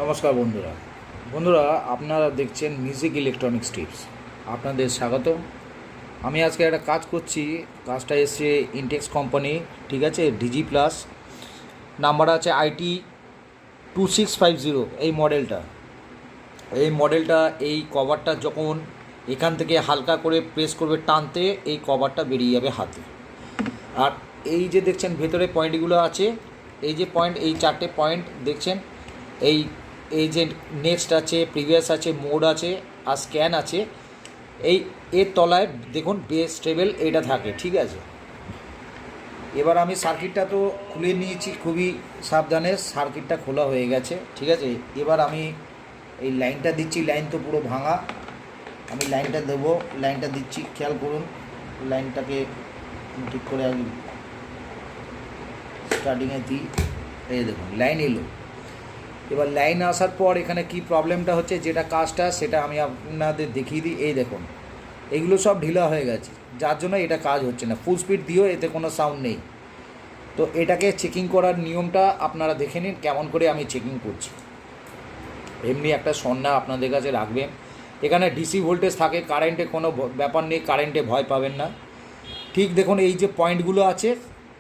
নমস্কার বন্ধুরা বন্ধুরা আপনারা দেখছেন মিউজিক ইলেকট্রনিক্স টিপস। আপনাদের স্বাগত। আমি আজকে একটা কাজ করছি। কাজটা এসছে ইনটেক্স কোম্পানি, ঠিক আছে, ডিজি প্লাস, নাম্বার আছে আইটি 2650। এই মডেলটা এই কভারটা যখন এখান থেকে হালকা করে প্রেস করবে, টানতে এই কভারটা বেরিয়ে যাবে হাতে। আর এই যে দেখছেন ভেতরে পয়েন্টগুলো আছে, এই যে পয়েন্ট, এই চারটে পয়েন্ট দেখছেন, এই যে নেক্সট আছে, প্রিভিয়াস আছে, মোড আছে আর স্ক্যান আছে। এর তলায় দেখুন বেস ট্রেবেল এটা থাকে, ঠিক আছে। এবার আমি সার্কিটটা তো খুলে নিয়েছি, খুবই সাবধানে সার্কিটটা খোলা হয়ে গেছে, ঠিক আছে। এবার আমি এই লাইনটা দিচ্ছি, লাইন তো পুরো ভাঙা, আমি লাইনটা দেবো, লাইনটা দিচ্ছি, খেয়াল করুন। লাইনটাকে ঠিক করে আমি স্টার্টিংয়ে দিই, এই দেখুন লাইন এলো। এবার লাইন আসার পর এখানে কি প্রবলেমটা হচ্ছে, যেটা কাজটা সেটা আমি আপনাদের দেখিয়ে দিই। এই দেখুন এগুলো সব ঢিলা হয়ে গেছে, যার জন্য এটা কাজ হচ্ছে না। ফুল স্পিড দিয়েও এতে কোনো সাউন্ড নেই। তো এটাকে চেকিং করার নিয়মটা আপনারা দেখে নিন কেমন করে আমি চেকিং করছি। এমনি একটা সন্না আপনাদের কাছে রাখবেন। এখানে ডিসি ভোল্টেজ থাকে, কারেন্টে কোনো ব্যাপার নেই, কারেন্টে ভয় পাবেন না। ঠিক দেখুন এই যে পয়েন্টগুলো আছে,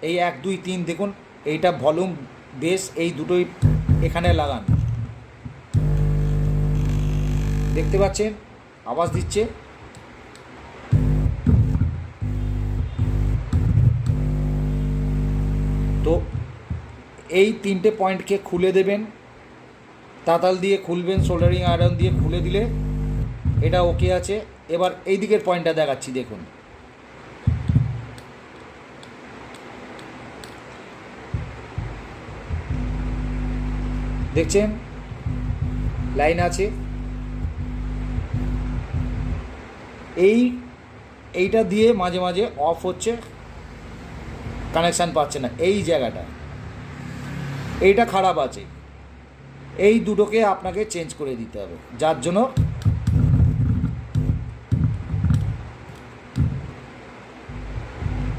এই 1 2 3 দেখুন, এইটা ভলিউম বেস, এই দুটোই এখানে লাগান, দেখতে পাচ্ছেন আওয়াজ দিচ্ছে। তো এই 3টে পয়েন্টকে খুলে দেবেন, তাতাল দিয়ে খুলবেন, সোল্ডারিং আয়রন দিয়ে খুলে দিলে এটা ওকে আছে। এবার এই দিকের পয়েন্টটা দেখাচ্ছি, দেখুন দেখছেন লাইন আছে। এইটা দিয়ে মাঝে মাঝে অফ হচ্ছে, কানেকশান পাচ্ছে না এই জায়গাটা, এইটা খারাপ আছে। এই দুটোকে আপনাকে চেঞ্জ করে দিতে হবে, যার জন্য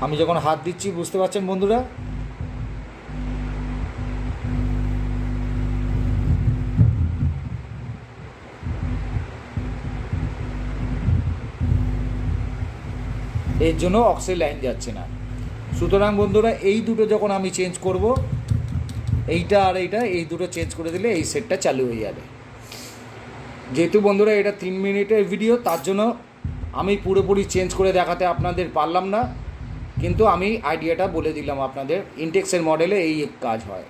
আমি যখন হাত দিচ্ছি বুঝতে পারছেন বন্ধুরা। এর জন্য অক্সের লাইন যাচ্ছে না। সুতরাং বন্ধুরা এই দুটো যখন আমি চেঞ্জ করব, এইটা আর এইটা, এই দুটো চেঞ্জ করে দিলে এই সেটটা চালু হয়ে যাবে। যেহেতু বন্ধুরা এটা 3 মিনিটের ভিডিও, তার জন্য আমি পুরোপুরি চেঞ্জ করে দেখাতে আপনাদের পারলাম না, কিন্তু আমি আইডিয়াটা বলে দিলাম আপনাদের। ইনটেক্সের মডেলে এই কাজ হয়।